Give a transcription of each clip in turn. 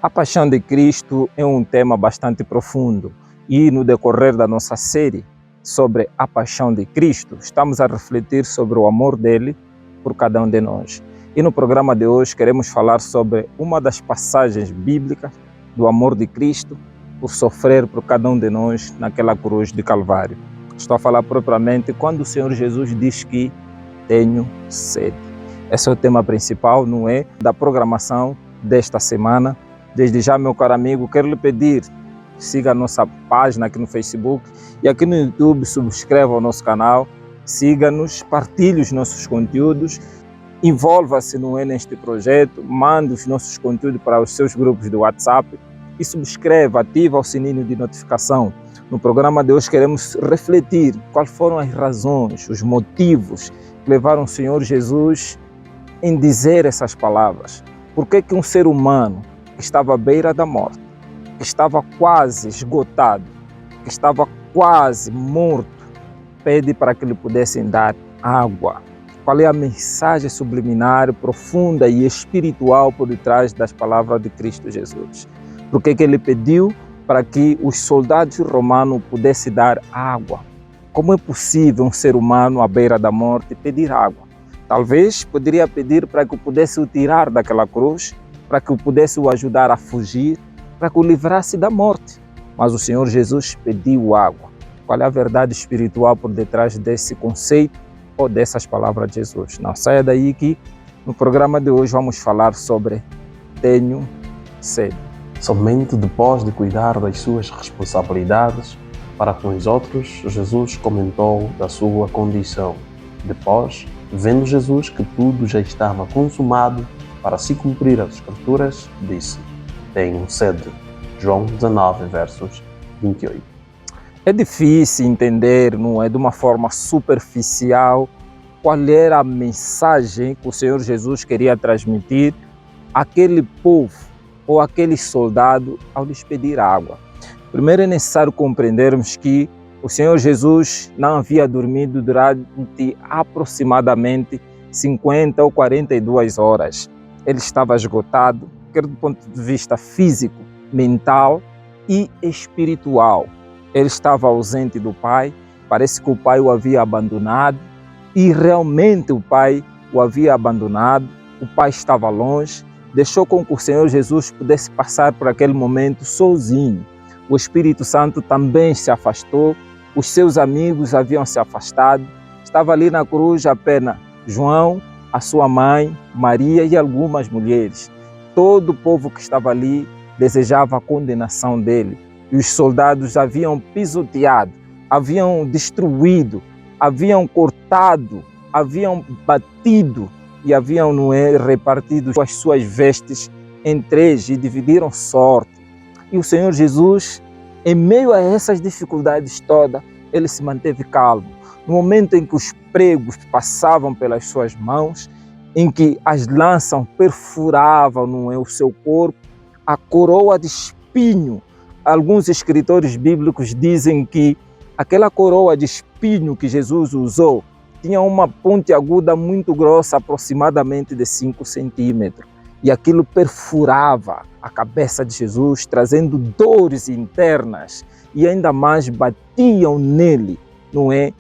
A paixão de Cristo é um tema bastante profundo e no decorrer da nossa série sobre a paixão de Cristo, estamos a refletir sobre o amor dele por cada um de nós. E no programa de hoje queremos falar sobre uma das passagens bíblicas do amor de Cristo por sofrer por cada um de nós naquela cruz de Calvário. Estou a falar propriamente quando o Senhor Jesus diz que tenho sede. Esse é o tema principal, não é? Da programação desta semana. Desde já, meu caro amigo, quero lhe pedir, siga a nossa página aqui no Facebook e aqui no YouTube, subscreva o nosso canal, siga-nos, partilhe os nossos conteúdos, envolva-se, não é, neste projeto, mande os nossos conteúdos para os seus grupos do WhatsApp e subscreva, ativa o sininho de notificação. No programa de hoje queremos refletir quais foram as razões, os motivos que levaram o Senhor Jesus em dizer essas palavras. Por que um ser humano que estava à beira da morte, que estava quase esgotado, que estava quase morto, pede para que lhe pudessem dar água? Qual é a mensagem subliminar, profunda e espiritual por detrás das palavras de Cristo Jesus? Por que ele pediu para que os soldados romanos pudessem dar água? Como é possível um ser humano à beira da morte pedir água? Talvez poderia pedir para que o pudesse o tirar daquela cruz, para que o pudesse o ajudar a fugir, para que o livrasse da morte. Mas o Senhor Jesus pediu água. Qual é a verdade espiritual por detrás desse conceito ou dessas palavras de Jesus? Não saia daí que no programa de hoje vamos falar sobre tenho sede. Somente depois de cuidar das suas responsabilidades para com os outros, Jesus comentou da sua condição. Depois, vendo Jesus que tudo já estava consumado, para se cumprir as Escrituras, disse: tenho sede. João 19, versos 28. É difícil entender, não é, de uma forma superficial, qual era a mensagem que o Senhor Jesus queria transmitir àquele povo ou àquele soldado ao lhes pedir água. Primeiro é necessário compreendermos que o Senhor Jesus não havia dormido durante aproximadamente 50 ou 42 horas. Ele estava esgotado, quer do ponto de vista físico, mental e espiritual. Ele estava ausente do Pai, parece que o Pai o havia abandonado e realmente o Pai o havia abandonado, o Pai estava longe, deixou com que o Senhor Jesus pudesse passar por aquele momento sozinho. O Espírito Santo também se afastou, os seus amigos haviam se afastado, estava ali na cruz apenas João, a sua mãe, Maria e algumas mulheres. Todo o povo que estava ali desejava a condenação dele. E os soldados haviam pisoteado, haviam destruído, haviam cortado, haviam batido e haviam, não é, repartido as suas vestes em três e dividiram sorte. E o Senhor Jesus, em meio a essas dificuldades todas, ele se manteve calmo. No momento em que os pregos passavam pelas suas mãos, em que as lanças perfuravam, não é, o seu corpo, a coroa de espinho. Alguns escritores bíblicos dizem que aquela coroa de espinho que Jesus usou tinha uma ponte aguda muito grossa, aproximadamente de 5 centímetros. E aquilo perfurava a cabeça de Jesus, trazendo dores internas. E ainda mais batiam nele, não é?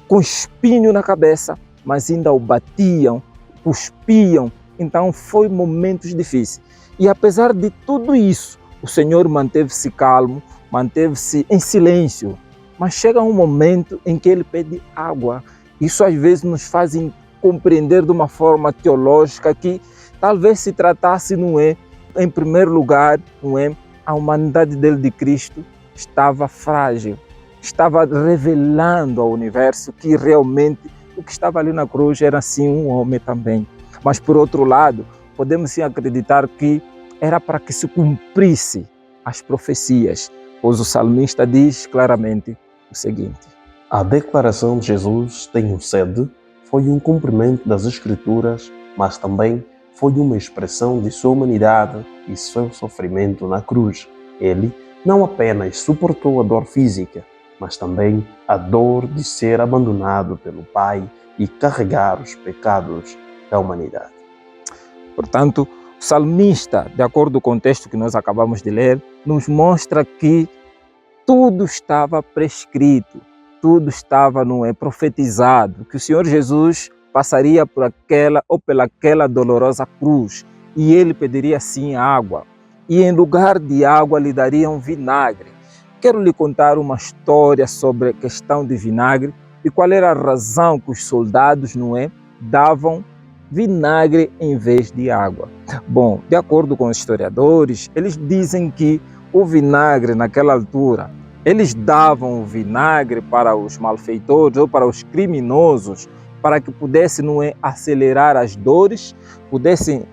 Com espinho na cabeça, mas ainda o batiam, cuspiam. Então foi momentos difíceis. E apesar de tudo isso, o Senhor manteve-se calmo, manteve-se em silêncio. Mas chega um momento em que ele pede água. Isso às vezes nos faz compreender de uma forma teológica que talvez se tratasse, não é, em primeiro lugar, não é, a humanidade dele, de Cristo, estava frágil. Estava revelando ao universo que realmente o que estava ali na cruz era sim um homem também. Mas por outro lado, podemos sim acreditar que era para que se cumprisse as profecias, pois o salmista diz claramente o seguinte: a declaração de Jesus, tenho sede, foi um cumprimento das Escrituras, mas também foi uma expressão de sua humanidade e seu sofrimento na cruz. Ele não apenas suportou a dor física, mas também a dor de ser abandonado pelo Pai e carregar os pecados da humanidade. Portanto, O salmista, de acordo com o texto que nós acabamos de ler, nos mostra que tudo estava prescrito, tudo estava profetizado, que o Senhor Jesus passaria por aquela ou pelaquela dolorosa cruz e ele pediria sim água. E em lugar de água lhe dariam vinagre. Quero lhe contar uma história sobre a questão de vinagre e qual era a razão que os soldados davam vinagre em vez de água. Bom, de acordo com os historiadores, eles dizem que o vinagre naquela altura, eles davam o vinagre para os malfeitores ou para os criminosos para que pudesse acelerar as dores, pudessem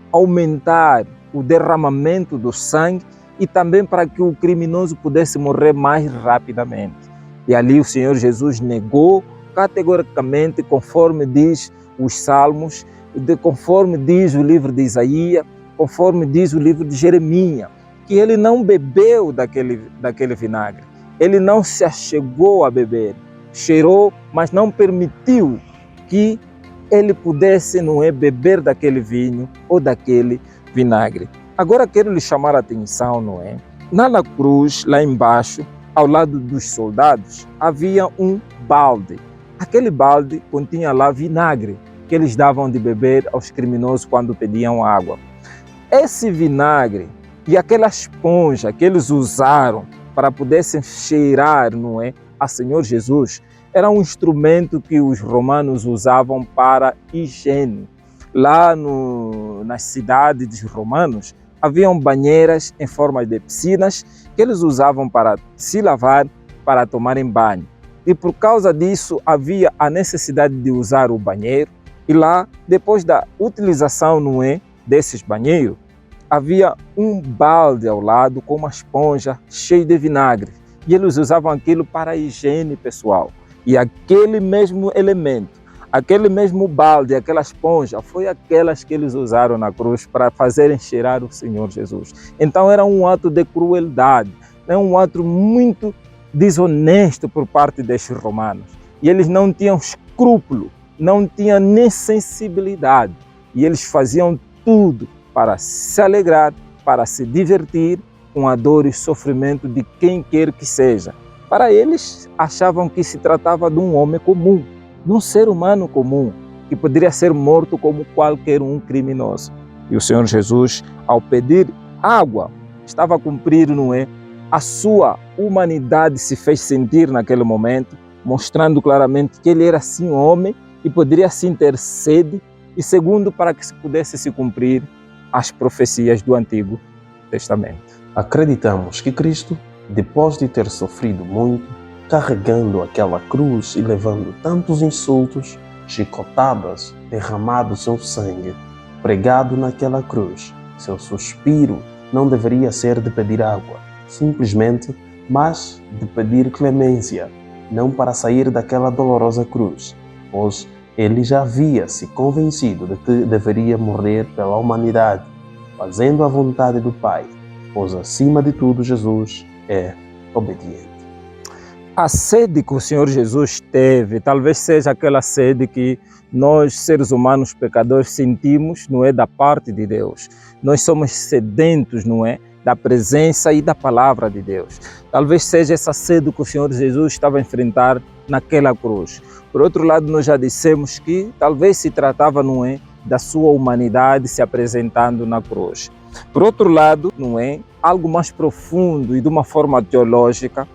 aumentar o derramamento do sangue e também para que o criminoso pudesse morrer mais rapidamente. E ali o Senhor Jesus negou categoricamente, conforme diz os Salmos, conforme diz o livro de Isaías, conforme diz o livro de Jeremias, que ele não bebeu daquele vinagre. Ele não se achegou a beber. Cheirou, mas não permitiu que ele pudesse beber daquele vinho ou daquele vinagre. Agora quero lhe chamar a atenção, na cruz, lá embaixo, ao lado dos soldados, havia um balde. Aquele balde continha lá vinagre, que eles davam de beber aos criminosos quando pediam água. Esse vinagre e aquela esponja que eles usaram para pudessem cheirar, a Senhor Jesus, era um instrumento que os romanos usavam para higiene. Lá nas cidades dos romanos, haviam banheiras em forma de piscinas que eles usavam para se lavar, para tomarem banho. E por causa disso, havia a necessidade de usar o banheiro. E lá, depois da utilização desses banheiros, havia um balde ao lado com uma esponja cheia de vinagre. E eles usavam aquilo para a higiene pessoal. E aquele mesmo elemento, aquele mesmo balde, aquela esponja, foi aquelas que eles usaram na cruz para fazerem cheirar o Senhor Jesus. Então era um ato de crueldade, um ato muito desonesto por parte destes romanos. E eles não tinham escrúpulo, não tinham nem sensibilidade. E eles faziam tudo para se alegrar, para se divertir com a dor e sofrimento de quem quer que seja. Para eles, achavam que se tratava de um homem comum, de um ser humano comum, que poderia ser morto como qualquer um criminoso. E o Senhor Jesus, ao pedir água, estava a cumprir, a sua humanidade se fez sentir naquele momento, mostrando claramente que ele era sim homem e poderia sim ter sede, e segundo, para que se pudesse se cumprir as profecias do Antigo Testamento. Acreditamos que Cristo, depois de ter sofrido muito, carregando aquela cruz e levando tantos insultos, chicotadas, derramado seu sangue, pregado naquela cruz, seu suspiro não deveria ser de pedir água, simplesmente, mas de pedir clemência, não para sair daquela dolorosa cruz, pois ele já havia se convencido de que deveria morrer pela humanidade, fazendo a vontade do Pai, pois acima de tudo Jesus é obediente. A sede que o Senhor Jesus teve, talvez seja aquela sede que nós, seres humanos pecadores, sentimos, da parte de Deus. Nós somos sedentos, da presença e da palavra de Deus. Talvez seja essa sede que o Senhor Jesus estava a enfrentar naquela cruz. Por outro lado, nós já dissemos que talvez se tratava, da sua humanidade se apresentando na cruz. Por outro lado, algo mais profundo e de uma forma teológica,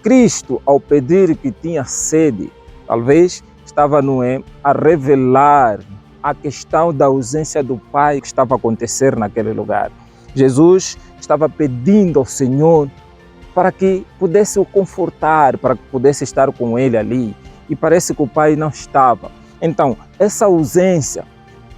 Cristo, ao pedir que tinha sede, talvez estava a revelar a questão da ausência do Pai que estava a acontecer naquele lugar. Jesus estava pedindo ao Senhor para que pudesse o confortar, para que pudesse estar com ele ali. E parece que o Pai não estava. Então, essa ausência,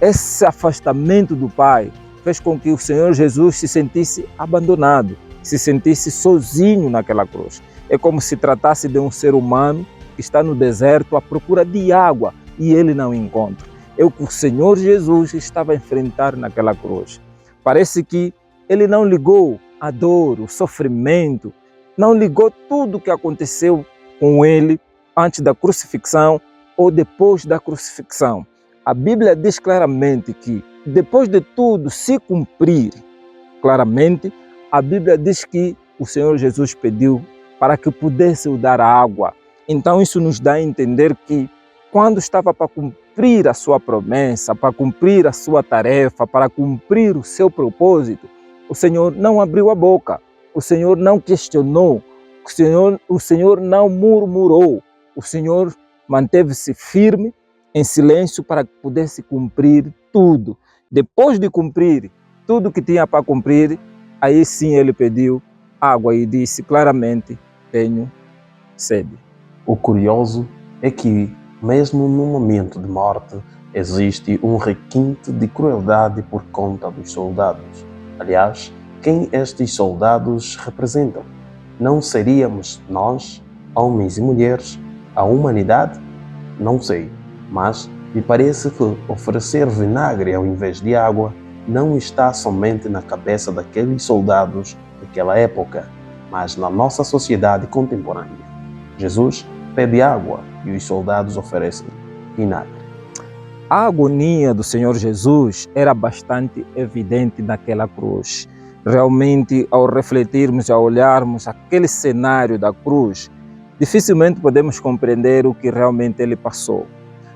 esse afastamento do Pai, fez com que o Senhor Jesus se sentisse abandonado, se sentisse sozinho naquela cruz. É como se tratasse de um ser humano que está no deserto à procura de água e ele não encontra. É o que o Senhor Jesus estava a enfrentar naquela cruz. Parece que ele não ligou a dor, o sofrimento, não ligou tudo o que aconteceu com ele antes da crucifixão ou depois da crucifixão. A Bíblia diz claramente que depois de tudo se cumprir, claramente, a Bíblia diz que o Senhor Jesus pediu para que pudesse dar água. Então isso nos dá a entender que quando estava para cumprir a sua promessa, para cumprir a sua tarefa, para cumprir o seu propósito, o Senhor não abriu a boca, o Senhor não questionou, o Senhor não murmurou, o Senhor manteve-se firme, em silêncio, para que pudesse cumprir tudo. Depois de cumprir tudo que tinha para cumprir, aí sim ele pediu água e disse claramente: tenho sede. O curioso é que, mesmo no momento de morte, existe um requinte de crueldade por conta dos soldados. Aliás, quem estes soldados representam? Não seríamos nós, homens e mulheres, a humanidade? Não sei, mas me parece que oferecer vinagre ao invés de água não está somente na cabeça daqueles soldados daquela época, mas na nossa sociedade contemporânea. Jesus pede água e os soldados oferecem vinagre. A agonia do Senhor Jesus era bastante evidente naquela cruz. Realmente, ao refletirmos, ao olharmos aquele cenário da cruz, dificilmente podemos compreender o que realmente ele passou.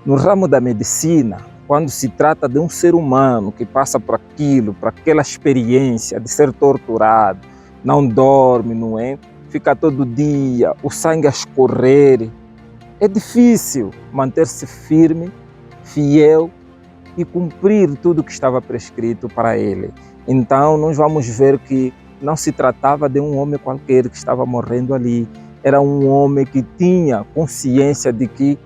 No ramo da medicina, quando se trata de um ser humano que passa por aquilo, por aquela experiência de ser torturado, não dorme, não é? Fica todo dia, o sangue a escorrer. É difícil manter-se firme, fiel e cumprir tudo que estava prescrito para ele. Então, nós vamos ver que não se tratava de um homem qualquer que estava morrendo ali. Era um homem que tinha consciência de que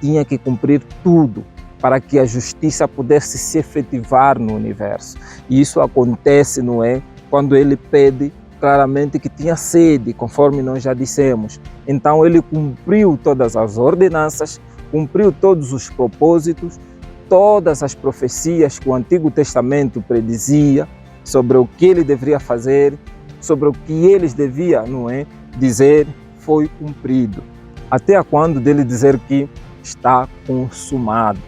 tinha que cumprir tudo para que a justiça pudesse se efetivar no universo. E isso acontece, não é? Quando ele pede claramente que tinha sede, conforme nós já dissemos. Então ele cumpriu todas as ordenanças, cumpriu todos os propósitos, todas as profecias que o Antigo Testamento predizia sobre o que ele deveria fazer, sobre o que eles deviam, não é, dizer, foi cumprido. Até quando dele dizer que está consumado.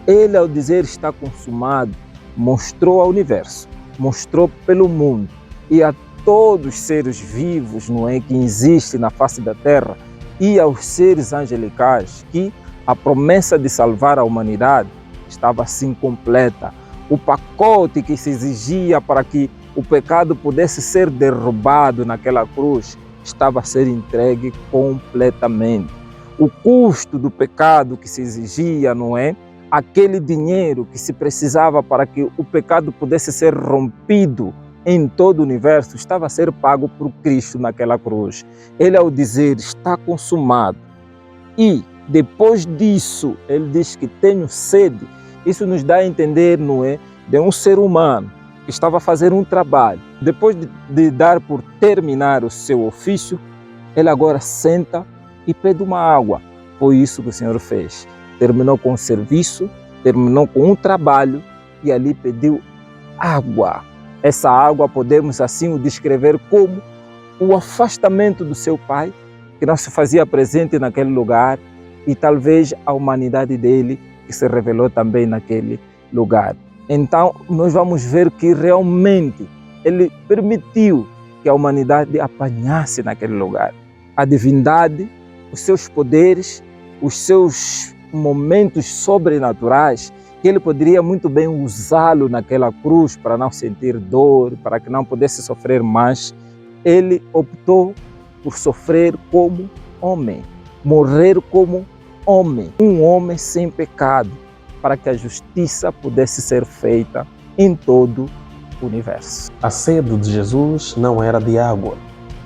Ele, ao dizer está consumado, mostrou ao universo, mostrou pelo mundo e a todos os seres vivos, não é, que existem na face da terra, e aos seres angelicais que a promessa de salvar a humanidade estava assim completa. O pacote que se exigia para que o pecado pudesse ser derrubado naquela cruz estava a ser entregue completamente. O custo do pecado que se exigia, não é? Aquele dinheiro que se precisava para que o pecado pudesse ser rompido em todo o universo, estava a ser pago por Cristo naquela cruz. Ele, ao dizer está consumado, e depois disso ele diz que tenho sede, isso nos dá a entender, não é, de um ser humano que estava a fazer um trabalho. Depois de dar por terminar o seu ofício, ele agora senta e pede uma água. Foi isso que o Senhor fez. Terminou com o serviço, terminou com um trabalho e ali pediu água. Essa água podemos assim o descrever como o afastamento do seu Pai, que não se fazia presente naquele lugar, e talvez a humanidade dele, que se revelou também naquele lugar. Então, nós vamos ver que realmente ele permitiu que a humanidade apanhasse naquele lugar. A divindade, os seus poderes, os seus momentos sobrenaturais, que ele poderia muito bem usá-lo naquela cruz para não sentir dor, para que não pudesse sofrer mais, ele optou por sofrer como homem, morrer como homem, um homem sem pecado, para que a justiça pudesse ser feita em todo o universo. A sede de Jesus não era de água,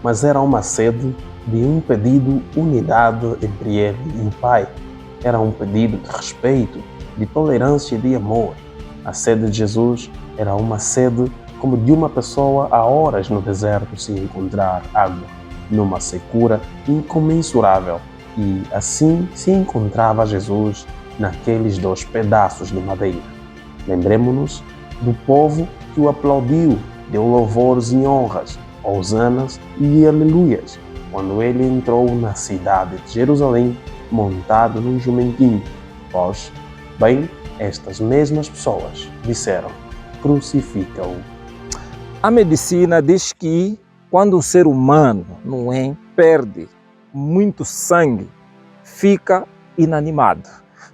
mas era uma sede de um pedido de unidade entre ele e o Pai. Era um pedido de respeito, de tolerância e de amor. A sede de Jesus era uma sede como de uma pessoa há horas no deserto sem encontrar água, numa secura incomensurável. E assim se encontrava Jesus naqueles 2 pedaços de madeira. Lembremos-nos do povo que o aplaudiu, deu louvores e honras, hosanas e aleluias, quando ele entrou na cidade de Jerusalém montado num jumentinho. Pois, bem, estas mesmas pessoas disseram: crucifica-o. A medicina diz que quando o ser humano, não é, perde muito sangue, fica inanimado,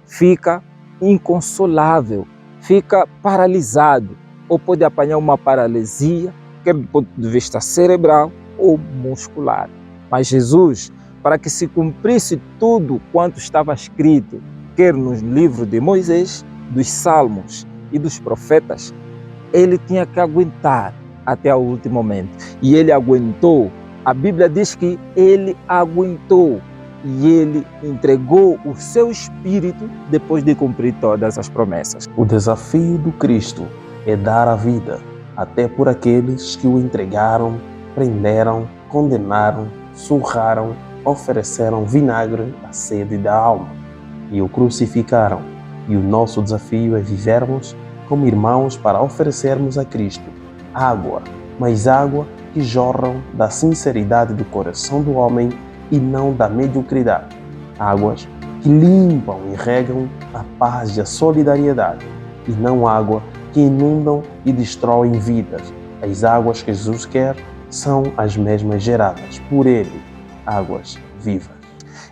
fica inconsolável, fica paralisado, ou pode apanhar uma paralisia, quer do ponto de vista cerebral ou muscular. Mas Jesus, para que se cumprisse tudo quanto estava escrito, quer nos livros de Moisés, dos Salmos e dos profetas, ele tinha que aguentar até o último momento. E ele aguentou. A Bíblia diz que ele aguentou e ele entregou o seu espírito depois de cumprir todas as promessas. O desafio do Cristo é dar a vida até por aqueles que o entregaram, prenderam, condenaram, surraram, ofereceram vinagre à sede da alma e o crucificaram. E o nosso desafio é vivermos como irmãos para oferecermos a Cristo água, mas água que jorram da sinceridade do coração do homem e não da mediocridade. Águas que limpam e regam a paz e a solidariedade, e não água que inundam e destroem vidas. As águas que Jesus quer são as mesmas geradas por Ele, águas vivas.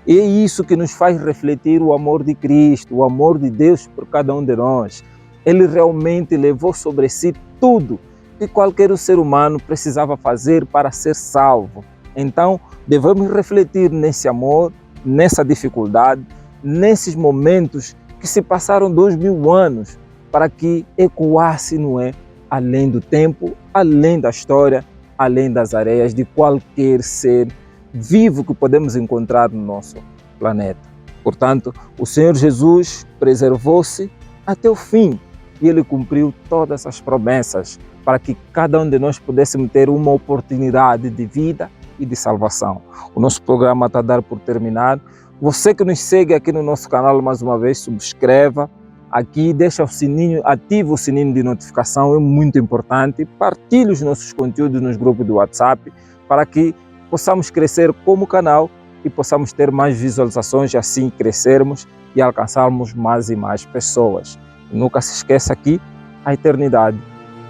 E é isso que nos faz refletir o amor de Cristo, o amor de Deus por cada um de nós. Ele realmente levou sobre si tudo que qualquer ser humano precisava fazer para ser salvo. Então, devemos refletir nesse amor, nessa dificuldade, nesses momentos que se passaram 2000 anos, para que ecoasse, não é, além do tempo, além da história, além das areias de qualquer ser vivo que podemos encontrar no nosso planeta. Portanto, o Senhor Jesus preservou-se até o fim e Ele cumpriu todas as promessas para que cada um de nós pudéssemos ter uma oportunidade de vida e de salvação. O nosso programa está a dar por terminar. Você que nos segue aqui no nosso canal, mais uma vez, subscreva aqui, deixa o sininho, ativa o sininho de notificação, é muito importante. Partilhe os nossos conteúdos nos grupos do WhatsApp para que possamos crescer como canal e possamos ter mais visualizações e assim crescermos e alcançarmos mais e mais pessoas. E nunca se esqueça que a eternidade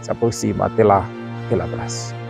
se aproxima. Até lá, aquele abraço.